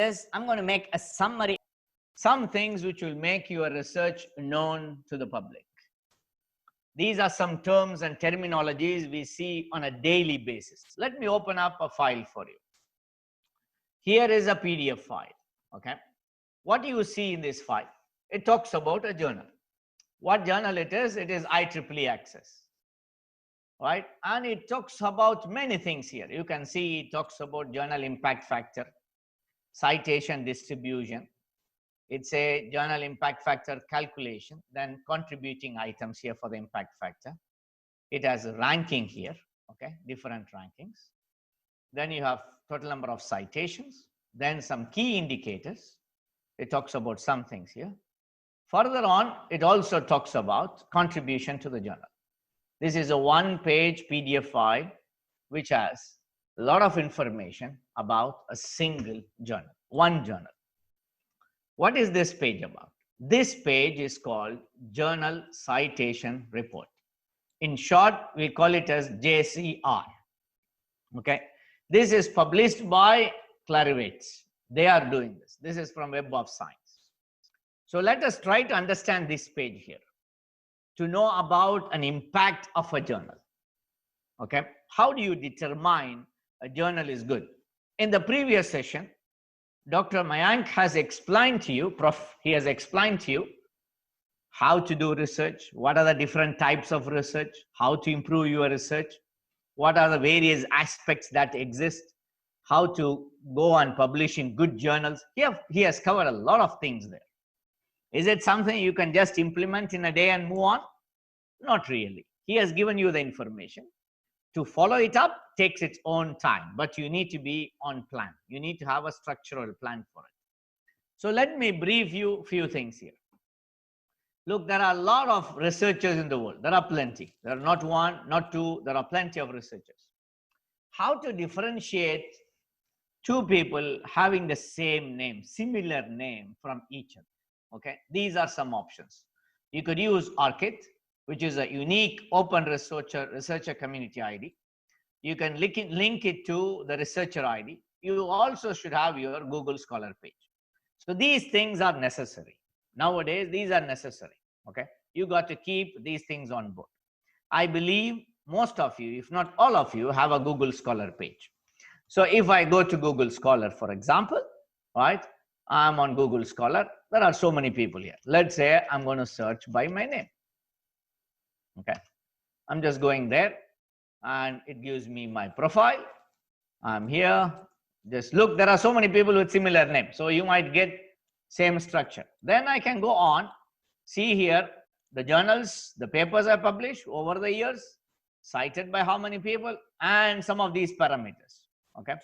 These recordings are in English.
This, I'm going to make a summary, some things which will make your research known to the public. These are some terms and terminologies we see on a daily basis. Let me open up a file for you. Here is a PDF file, okay? What do you see in this file? It talks about a journal. What journal it is IEEE Access, right? And it talks about many things here. You can see it talks about journal impact factor, citation distribution. It's a journal impact factor calculation, then contributing items here for the impact factor. It has a ranking here, okay, different rankings. Then you have total number of citations, then some key indicators. It talks about some things here. Further on, it also talks about contribution to the journal. This is a one-page PDF file which has a lot of information about a single journal, one journal. What is this page about? This page is called Journal Citation Report. In short, we call it as JCR. Okay. This is published by Clarivate. They are doing this. This is from Web of Science. So let us try to understand this page here to know about an impact of a journal. Okay. How do you determine a journal is good? In the previous session, Dr. Mayank has explained to you, he has explained to you how to do research, what are the different types of research, how to improve your research, what are the various aspects that exist, how to go and publish in good journals. He has covered a lot of things there. Is it something you can just implement in a day and move on? Not really. He has given you the information. To follow it up takes its own time, but you need to be on plan. You need to have a structural plan for it. So let me brief you a few things here. Look, there are a lot of researchers in the world. There are plenty. There are not one, not two. There are plenty of researchers. How to differentiate two people having the same name, similar name from each other? Okay, these are some options. You could use ORCID, which is a unique open researcher community ID. You can link it to the researcher ID. You also should have your Google Scholar page. So these things are necessary. Nowadays, these are necessary. Okay, you got to keep these things on board. I believe most of you, if not all of you, have a Google Scholar page. So if I go to Google Scholar, for example, right, I'm on Google Scholar. There are so many people here. Let's say I'm going to search by my name. Okay, I'm just going there and it gives me my profile. I'm here. Just look, there are so many people with similar names. So you might get same structure. Then I can go on, see here the journals, the papers I published over the years, cited by how many people, and some of these parameters. Okay,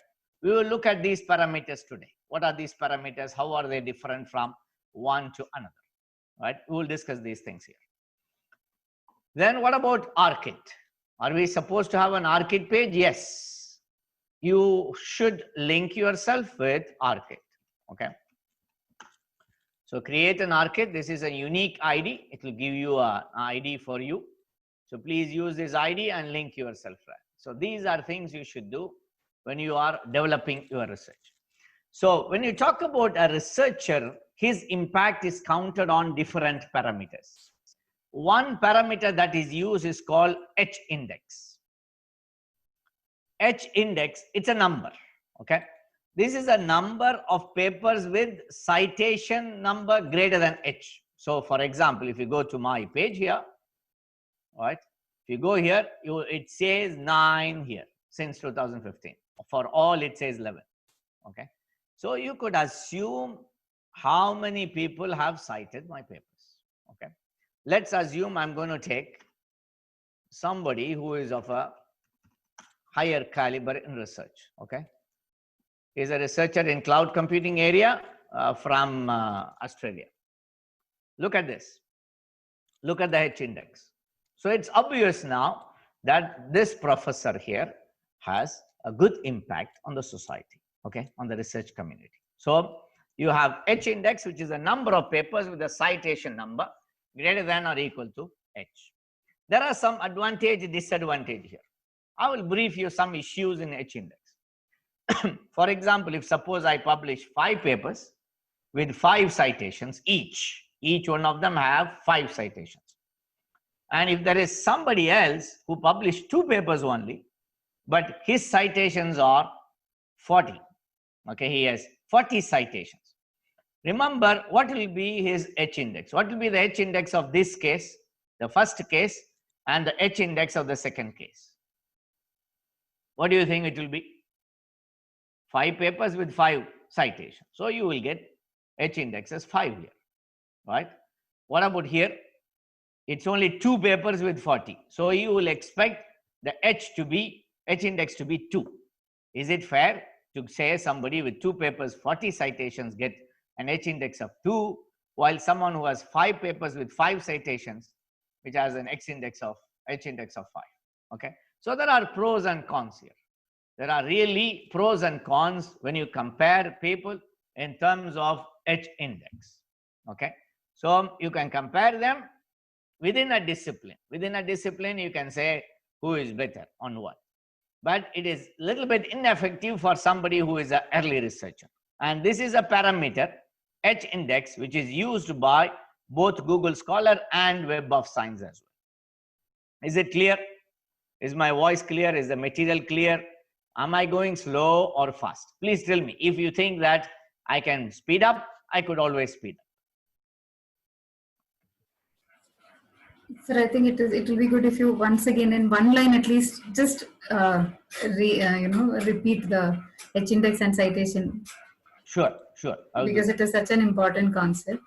we will look at these parameters today. What are these parameters? How are they different from one to another? Right, we will discuss these things here. Then what about ORCID? Are we supposed to have an ORCID page? Yes. You should link yourself with ORCID. Okay. So create an ORCID. This is a unique ID. It will give you an ID for you. So please use this ID and link yourself. So these are things you should do when you are developing your research. So when you talk about a researcher, his impact is counted on different parameters. One parameter that is used is called H index. H index, it's a number, okay? This is a number of papers with citation number greater than H. So for example, if you go to my page here, right? If you go here, it says 9 here since 2015. For all, it says 11, okay? So you could assume how many people have cited my papers, okay? Let's assume I'm going to take somebody who is of a higher caliber in research, okay? He's a researcher in cloud computing area from Australia. Look at this. Look at the H index. So it's obvious now that this professor here has a good impact on the society, okay, on the research community. So you have H index, which is a number of papers with a citation number greater than or equal to H. There are some advantage, disadvantage here. I will brief you some issues in H index. For example, if suppose I publish 5 papers with 5 citations each one of them have 5 citations. And if there is somebody else who published 2 papers only, but his citations are 40, okay, he has 40 citations. Remember, what will be his H index? What will be the H index of this case, the first case, and the H index of the second case? What do you think it will be? 5 papers with 5 citations. So you will get H index as 5 here, right? What about here? It's only 2 papers with 40. So you will expect the H index to be 2. Is it fair to say somebody with 2 papers, 40 citations get an H index of 2, while someone who has 5 papers with 5 citations, which has an H index of 5? Okay. So there are pros and cons here. There are really pros and cons when you compare people in terms of H index. Okay. So you can compare them within a discipline. Within a discipline, you can say who is better on what. But it is a little bit ineffective for somebody who is an early researcher. And this is a parameter, H index, which is used by both Google Scholar and Web of Science as well. Is it clear? Is my voice clear? Is the material clear? Am I going slow or fast? Please tell me. If you think that I can speed up, I could always speed up. Sir, I think it will be good if you once again in one line at least just repeat the H index and citation. Sure. Because it is such an important concept.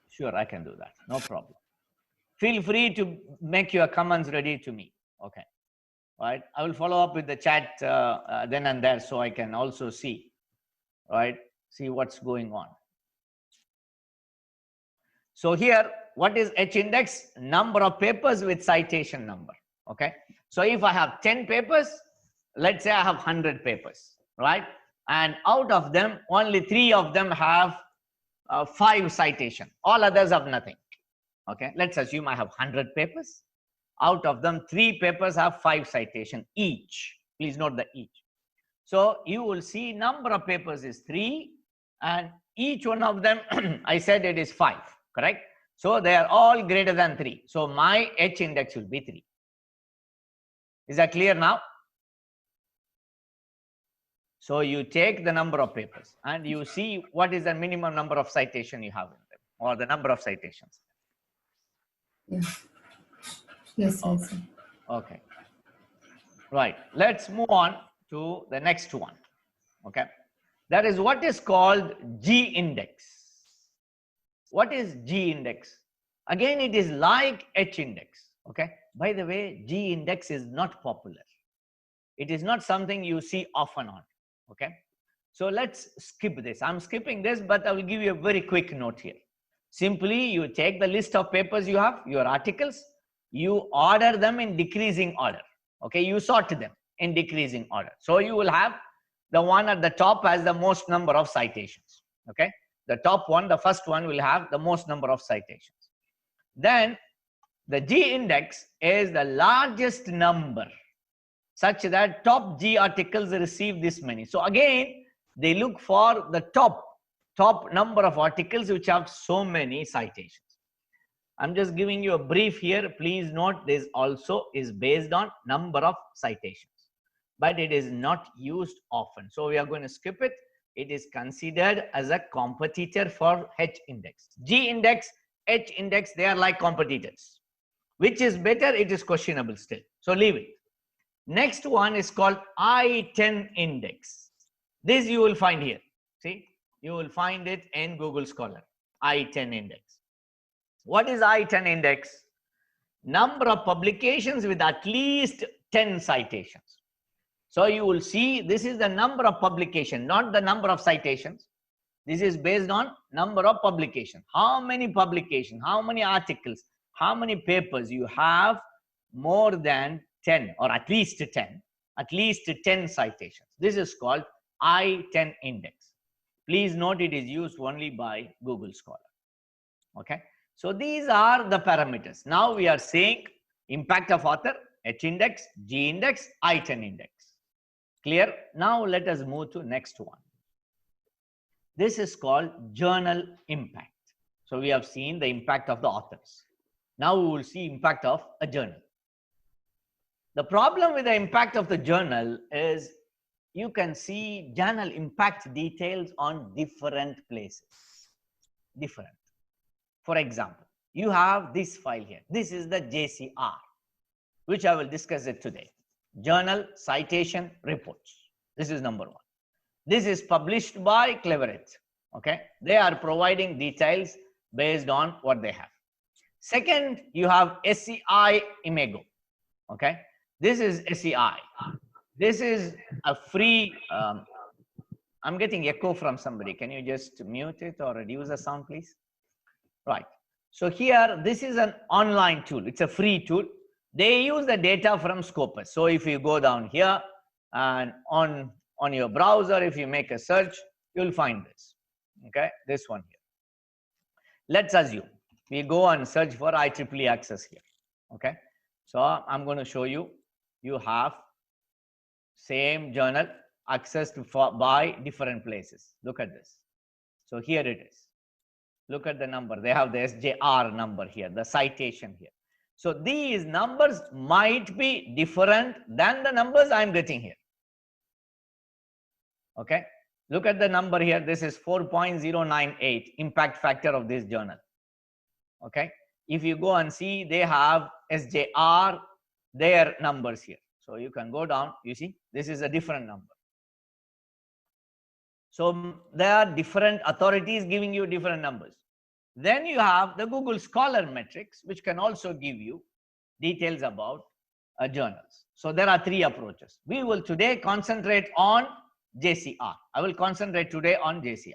Sure, I can do that. No problem. Feel free to make your comments ready to me. Okay. Right. I will follow up with the chat then and there so I can also see. Right. See what's going on. So here, what is H index? Number of papers with citation number. Okay. So if I have 10 papers, let's say I have 100 papers, right? And out of them, only 3 of them have 5 citation. All others have nothing. Okay. Let's assume I have 100 papers. Out of them, 3 papers have 5 citation each. Please note the each. So you will see number of papers is 3 and each one of them, I said it is 5, correct? So they are all greater than 3. So my H index will be 3. Is that clear now? So you take the number of papers and you see what is the minimum number of citation you have in them or the number of citations. Yes. Yes. Okay. Yes. Okay. Right. Let's move on to the next one. Okay. That is what is called G index. What is G index? Again, it is like H index. Okay. By the way, G index is not popular. It is not something you see often on. Okay. So let's skip this. I'm skipping this, but I will give you a very quick note here. Simply, you take the list of papers you have, your articles, you order them in decreasing order. Okay. You sort them in decreasing order. So you will have the one at the top has the most number of citations. Okay. The top one, the first one will have the most number of citations. Then the G index is the largest number such that top G articles receive this many. So again, they look for the top number of articles which have so many citations. I'm just giving you a brief here. Please note this also is based on number of citations, but it is not used often. So we are going to skip it. It is considered as a competitor for H index. G index, H index, they are like competitors. Which is better? It is questionable still. So leave it. Next one is called I-10 index. This you will find here. See, you will find it in Google Scholar. I-10 index. What is I-10 index? Number of publications with at least 10 citations. So you will see this is the number of publication, not the number of citations. This is based on number of publication. How many publications, how many articles, how many papers you have more than 10 or at least 10 citations. This is called I-10 index. Please note it is used only by Google Scholar. Okay. So these are the parameters. Now we are saying impact of author, H index, G index, I-10 index. Clear? Now let us move to next one. This is called journal impact. So we have seen the impact of the authors. Now we will see impact of a journal. The problem with the impact of the journal is you can see journal impact details on different places. Different. For example, you have this file here. This is the JCR, which I will discuss it today. Journal Citation Reports. This is number one. This is published by Clevereth. Okay, they are providing details based on what they have. Second, you have SCI Imago. Okay, this is SCI. This is a free. I'm getting echo from somebody. Can you just mute it or reduce the sound, please? Right. So here, this is an online tool. It's a free tool. They use the data from Scopus. So if you go down here and on your browser, if you make a search, you'll find this. Okay, this one here. Let's assume we go and search for IEEE access here. Okay, so I'm going to show you. You have same journal accessed by different places. Look at this. So here it is. Look at the number. They have the SJR number here, the citation here. So these numbers might be different than the numbers I'm getting here. Okay. Look at the number here. This is 4.098 impact factor of this journal. Okay. If you go and see, they have SJR, their numbers here. So you can go down, you see, this is a different number. So there are different authorities giving you different numbers. Then you have the Google Scholar metrics, which can also give you details about journals. So there are three approaches. We will today concentrate on JCR. I will concentrate today on JCR.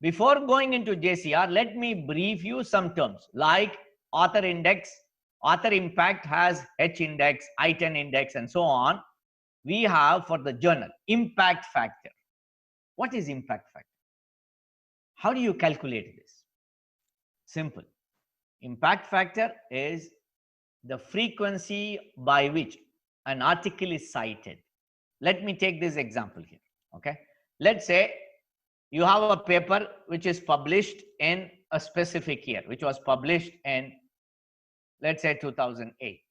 Before going into JCR, let me brief you some terms like author index. Author impact has H index, Eigen index, and so on. We have for the journal impact factor. What is impact factor? How do you calculate this? Simple. Impact factor is the frequency by which an article is cited. Let me take this example here. Okay. Let's say you have a paper which is published in a specific year, which was published in, let's say, 2008.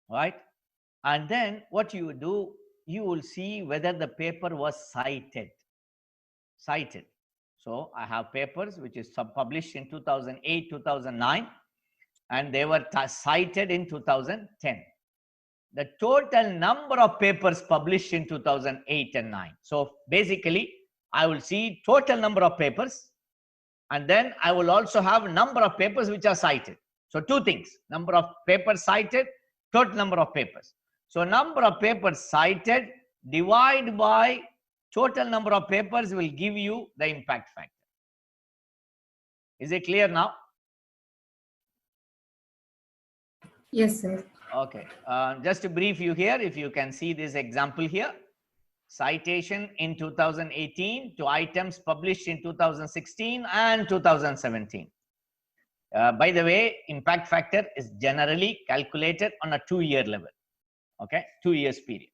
Right. And then what you do, you will see whether the paper was cited. Cited. So I have papers which is published in 2008, 2009, and they were cited in 2010. The total number of papers published in 2008 and 9. So basically, I will see total number of papers, and then I will also have number of papers which are cited. So two things, number of papers cited, total number of papers. So number of papers cited divided by total number of papers will give you the impact factor. Is it clear now? Yes, sir. Okay. Just to brief you here, if you can see this example here, citation in 2018 to items published in 2016 and 2017. By the way, impact factor is generally calculated on a 2-year level. Okay, 2 years period.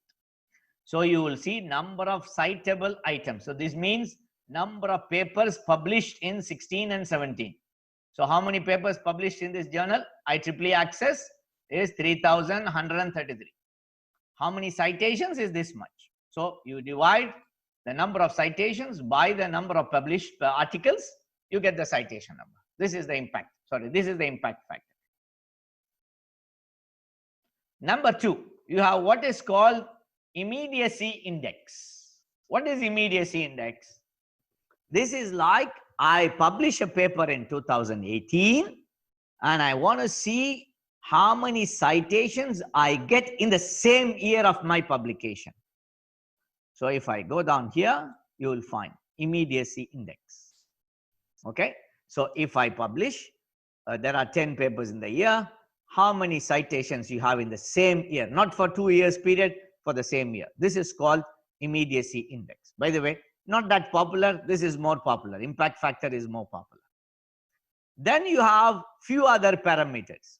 So you will see number of citable items. So this means number of papers published in 16 and 17. So how many papers published in this journal? IEEE access is 3,133. How many citations is this much? So you divide the number of citations by the number of published articles, you get the citation number. This is the impact. Sorry, this is the impact factor. Number 2, you have what is called Immediacy Index. What is Immediacy Index? This is like I publish a paper in 2018 and I want to see how many citations I get in the same year of my publication. So if I go down here, you will find Immediacy Index. Okay. So if I publish, there are 10 papers in the year, how many citations you have in the same year, not for 2 years period, for the same year. This is called Immediacy Index. By the way, not that popular. This is more popular. Impact factor is more popular. Then you have few other parameters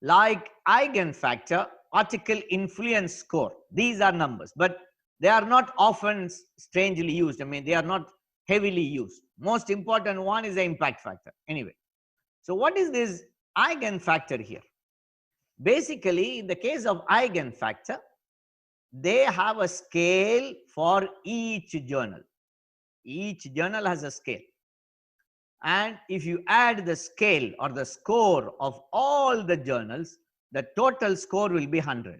like Eigen factor article influence score. These are numbers, but they are not often strangely used. I mean, they are not heavily used. Most important one is the impact factor. Anyway, so what is this eigenfactor here? Basically, in the case of eigenfactor, they have a scale for each journal. Each journal has a scale. And if you add the scale or the score of all the journals, the total score will be 100.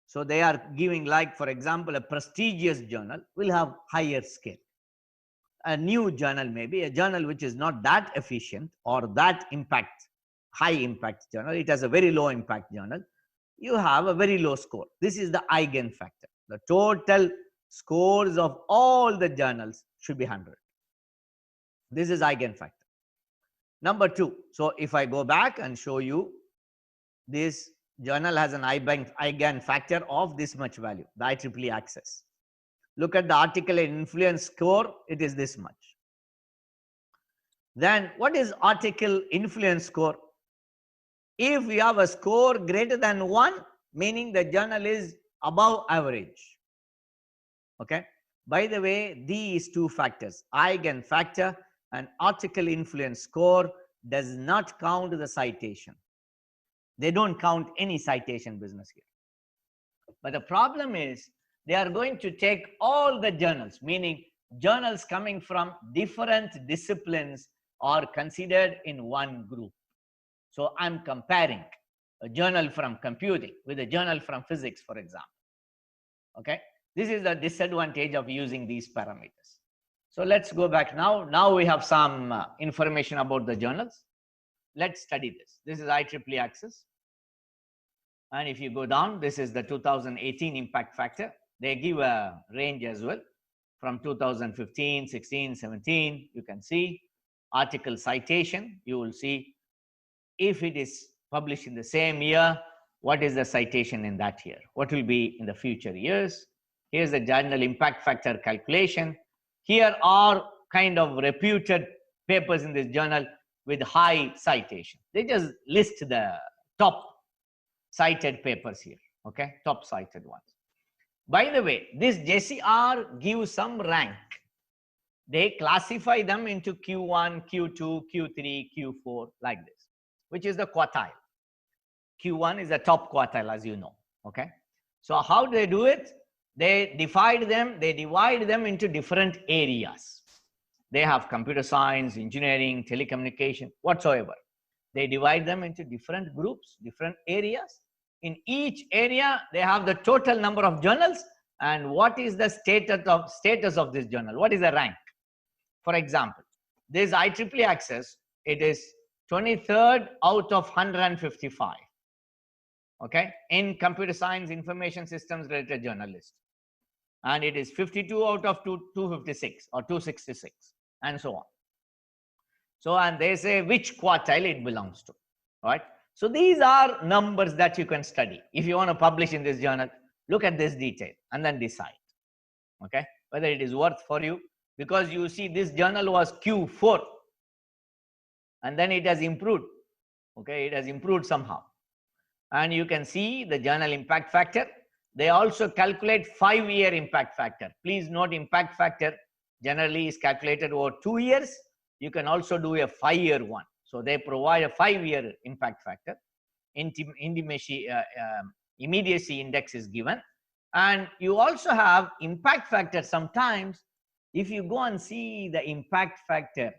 So they are giving, like, for example, a prestigious journal will have higher scale. A new journal, maybe a journal which is not that efficient or that high impact journal, it has a very low impact journal, you have a very low score. This is the eigenfactor. The total scores of all the journals should be 100. This is eigenfactor. Number 2. So if I go back and show you, this journal has an eigenfactor of this much value, the IEEE access. Look at the article influence score, it is this much. Then what is article influence score? If we have a score greater than 1, meaning the journal is above average. Okay. By the way, these two factors, eigenfactor and article influence score, does not count the citation. They don't count any citation business here. But the problem is, they are going to take all the journals, meaning journals coming from different disciplines are considered in one group. So I'm comparing a journal from computing with a journal from physics, for example. Okay. This is the disadvantage of using these parameters. So let's go back now. Now we have some information about the journals. Let's study this. This is IEEE access. And if you go down, this is the 2018 impact factor. They give a range as well from 2015, 16, 17. You can see article citation. You will see if it is published in the same year, what is the citation in that year? What will be in the future years? Here's the journal impact factor calculation. Here are kind of reputed papers in this journal with high citation. They just list the top cited papers here, okay, top cited ones. By the way, this JCR gives some rank. They classify them into Q1, Q2, Q3, Q4, like this, which is the quartile. Q1 is the top quartile, as you know, okay. So how do they do it? They divide them into different areas. They have computer science, engineering, telecommunication, whatsoever. They divide them into different groups, different areas. In each area, they have the total number of journals and what is the status of this journal. What is the rank? For example, this IEEE access, it is 23rd out of 155. Okay, in computer science, information systems related journal list. And it is 52 out of 256 or 266 and so on. So, and they say which quartile it belongs to, right? So these are numbers that you can study. If you want to publish in this journal, look at this detail and then decide, okay, whether it is worth for you, because you see this journal was Q4 and then it has improved, okay, it has improved somehow. And you can see the journal impact factor. They also calculate 5-year impact factor. Please note, impact factor generally is calculated over 2 years. You can also do a 5-year one. So they provide a 5-year impact factor. Immediacy index is given. And you also have impact factor. Sometimes if you go and see the impact factor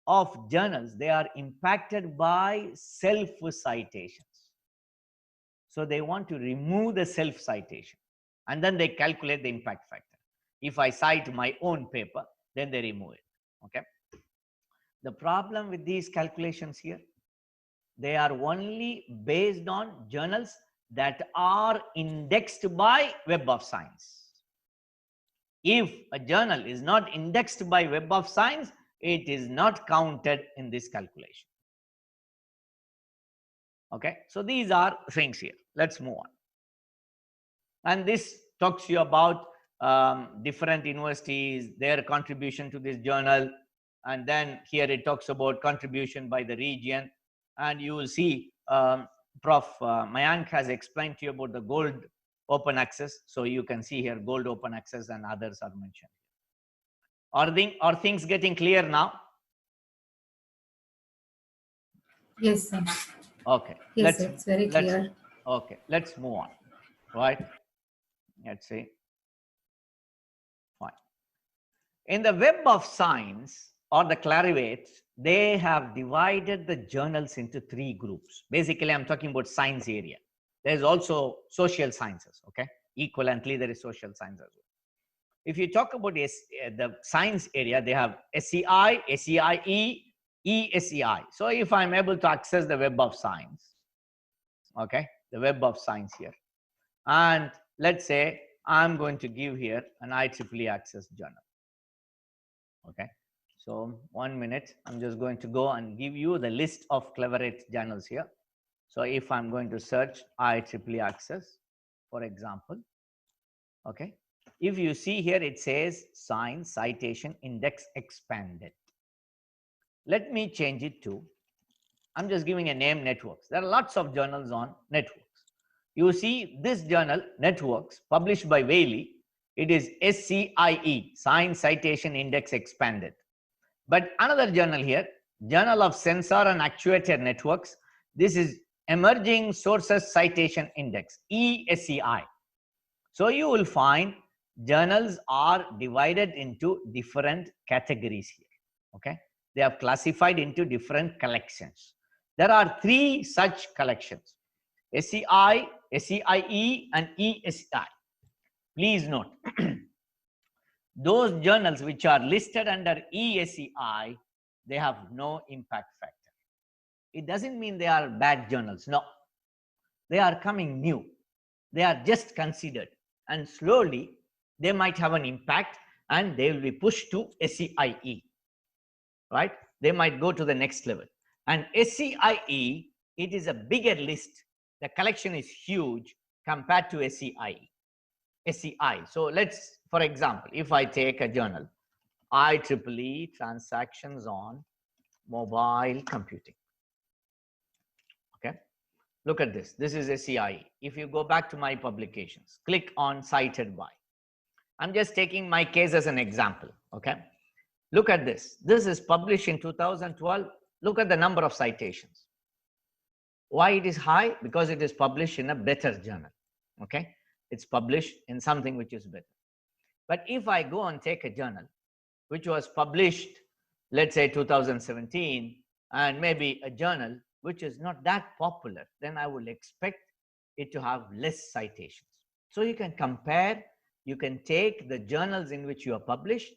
of journals, they are impacted by self-citations. So they want to remove the self-citation and then they calculate the impact factor. If I cite my own paper, then they remove it, okay? The problem with these calculations here, they are only based on journals that are indexed by Web of Science. If a journal is not indexed by Web of Science, it is not counted in this calculation. Okay, so these are things here. Let's move on. And this talks to you about different universities, their contribution to this journal. And then here it talks about contribution by the region. And you will see Prof. Mayank has explained to you about the gold open access. So you can see here gold open access and others are mentioned. Are things getting clear now? Yes, sir. Okay. Yes, sir, it's very clear. Okay. Let's move on. Right. Let's see. Fine. In the Web of Science or the Clarivate, they have divided the journals into 3 groups. Basically, I'm talking about science area. There's also social sciences. Okay. Equivalently, there is social science as well. If you talk about the science area, they have SCI, SCIE, ESCI. So if I'm able to access the Web of Science, okay, the Web of Science here, and let's say I'm going to give here an IEEE access journal. Okay, so 1 minute, I'm just going to go and give you the list of Clarivate journals here. So if I'm going to search IEEE access, for example, okay, if you see here, it says Science Citation Index Expanded. Let me change it to, I'm just giving a name, networks. There are lots of journals on networks. You see this journal, Networks, published by Whaley. It is SCIE, Science Citation Index Expanded. But another journal here, Journal of Sensor and Actuator Networks. This is Emerging Sources Citation Index, ESCI. So you will find journals are divided into different categories here. Okay, they have classified into different collections. There are 3 such collections: SCI, SCIE, and ESCI. Please note, those journals which are listed under ESCI, they have no impact factor. It doesn't mean they are bad journals. No, they are coming new. They are just considered, and slowly they might have an impact and they will be pushed to SCIE, right? They might go to the next level. And SCIE, it is a bigger list. The collection is huge compared to SCIE. SCI. So let's, for example, if I take a journal, IEEE Transactions on Mobile Computing. Okay, look at this. This is SCIE. If you go back to my publications, click on Cited By. I'm just taking my case as an example. Okay, look at this. This is published in 2012. Look at the number of citations. Why it is high? Because it is published in a better journal. Okay, it's published in something which is better. But if I go and take a journal which was published, let's say 2017, and maybe a journal which is not that popular, then I will expect it to have less citations. So you can compare, you can take the journals in which you are published,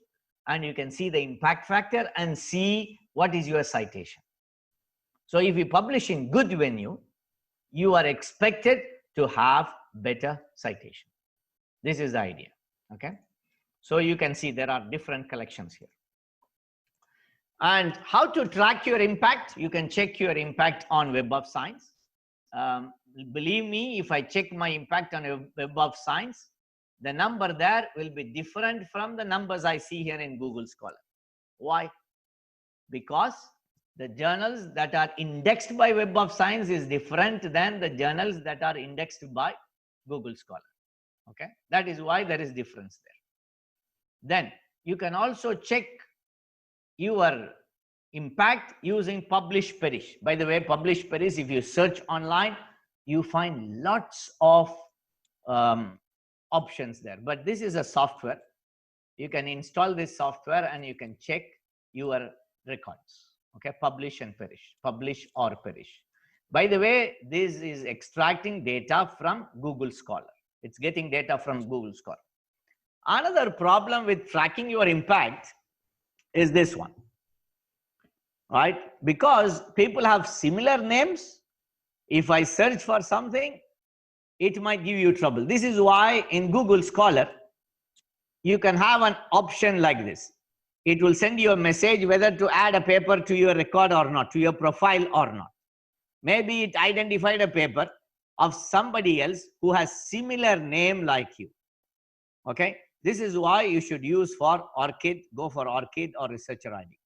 and you can see the impact factor and see what is your citation. So if you publish in good venue, you are expected to have better citation. This is the idea. Okay, so you can see there are different collections here. And how to track your impact? You can check your impact on Web of Science. Believe me, if I check my impact on Web of Science, the number there will be different from the numbers I see here in Google Scholar. Why? Because the journals that are indexed by Web of Science is different than the journals that are indexed by Google Scholar. Okay, that is why there is difference there. Then you can also check your impact using publish perish. By the way, publish perish, if you search online, you find lots of options there. But this is a software. You can install this software and you can check your records. Okay, publish and perish, publish or perish. By the way, this is extracting data from Google Scholar. It's getting data from Google Scholar. Another problem with tracking your impact is this one, right? Because people have similar names. If I search for something, it might give you trouble. This is why in Google Scholar, you can have an option like this. It will send you a message whether to add a paper to your record or not, to your profile or not. Maybe it identified a paper of somebody else who has similar name like you. Okay, this is why you should use for ORCID, go for ORCID or Researcher ID.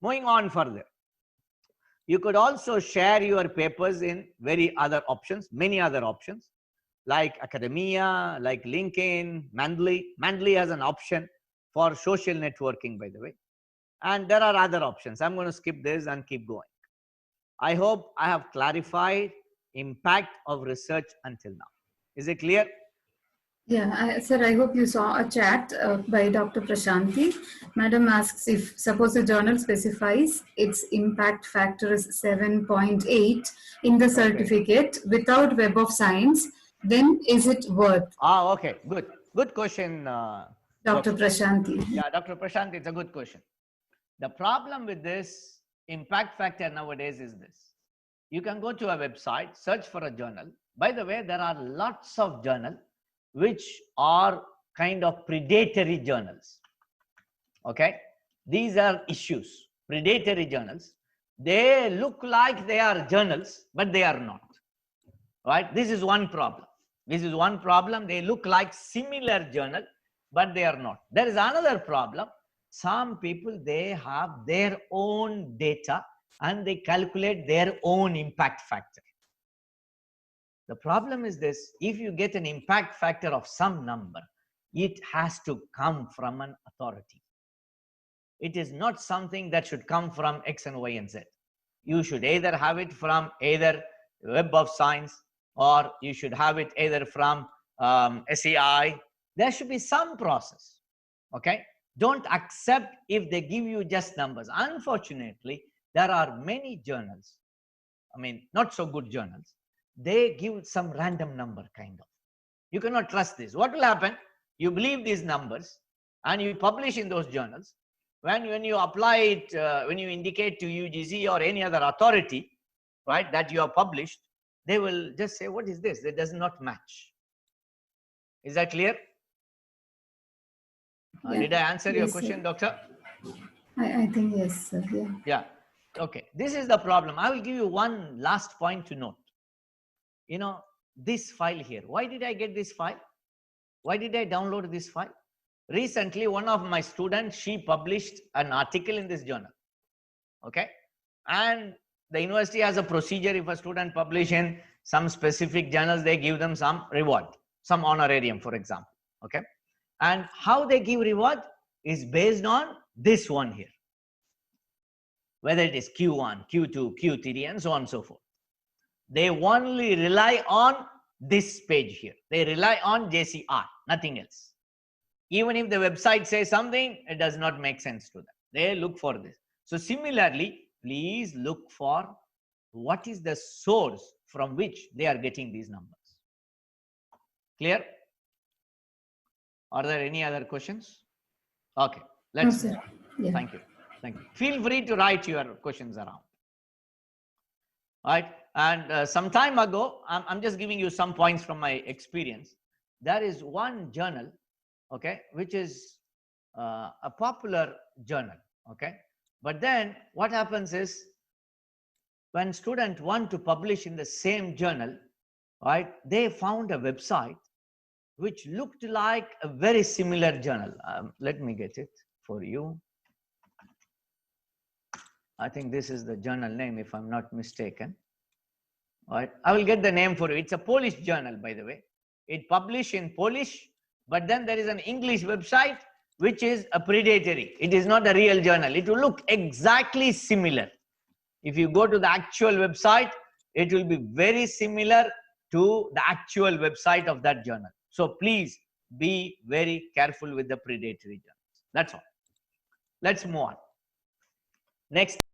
Moving on further, You could also share your papers in many other options, like academia, like LinkedIn, Mandly. Mandly has an option for social networking, by the way. And there are other options. I'm going to skip this and keep going. I hope I have clarified impact of research until now. Is it clear? Yeah, sir, I hope you saw a chat by Dr. Prashanti. Madam asks if, suppose a journal specifies its impact factor is 7.8 in the certificate without Web of Science, then is it worth? Ah, okay, good. Good question. Dr. Prashanti. Yeah, Dr. Prashanti, it's a good question. The problem with this impact factor nowadays is this. You can go to a website, search for a journal. By the way, there are lots of journals which are kind of predatory journals. Okay, these are issues, predatory journals. They look like they are journals, but they are not. Right? This is one problem. This is one problem. They look like similar journal, but they are not. There is another problem. Some people, they have their own data and they calculate their own impact factor. The problem is this: if you get an impact factor of some number, it has to come from an authority. It is not something that should come from X and Y and Z. You should either have it from either Web of Science, or you should have it either from SEI. There should be some process. Okay, don't accept if they give you just numbers. Unfortunately, there are many journals, I mean not so good journals, they give some random number kind of. You cannot trust this. What will happen? You believe these numbers and you publish in those journals. When you apply it, when you indicate to UGC or any other authority, right, that you have published, they will just say, what is this? It does not match. Is that clear? Yeah. Did I answer your Yes, question, sir. doctor? I think yes, sir. Yeah. Yeah. Okay. This is the problem. I will give you one last point to note. You know, this file here. Why did I get this file? Why did I download this file? Recently, one of my students, she published an article in this journal. Okay. And the university has a procedure. If a student publish in some specific journals, they give them some reward, some honorarium, for example. Okay. And how they give reward is based on this one here, whether it is Q1, Q2, Q3, and so on and so forth. They only rely on this page here. They rely on JCR, nothing else. Even if the website says something, it does not make sense to them. They look for this. So similarly, please look for what is the source from which they are getting these numbers. Clear? Are there any other questions? Okay, let's No, move sir. on. Yeah. Thank you. Thank you. Feel free to write your questions around. Right? And some time ago, I'm just giving you some points from my experience. There is one journal, okay, which is a popular journal, okay. But then what happens is, when students want to publish in the same journal, right, they found a website which looked like a very similar journal. Let me get it for you. I think this is the journal name, if I'm not mistaken. All right, I will get the name for you. It's a Polish journal, by the way. It published in Polish, but then there is an English website which is a predatory. It is not a real journal. It will look exactly similar. If you go to the actual website, it will be very similar to the actual website of that journal. So please be very careful with the predatory journals. That's all. Let's move on. Next.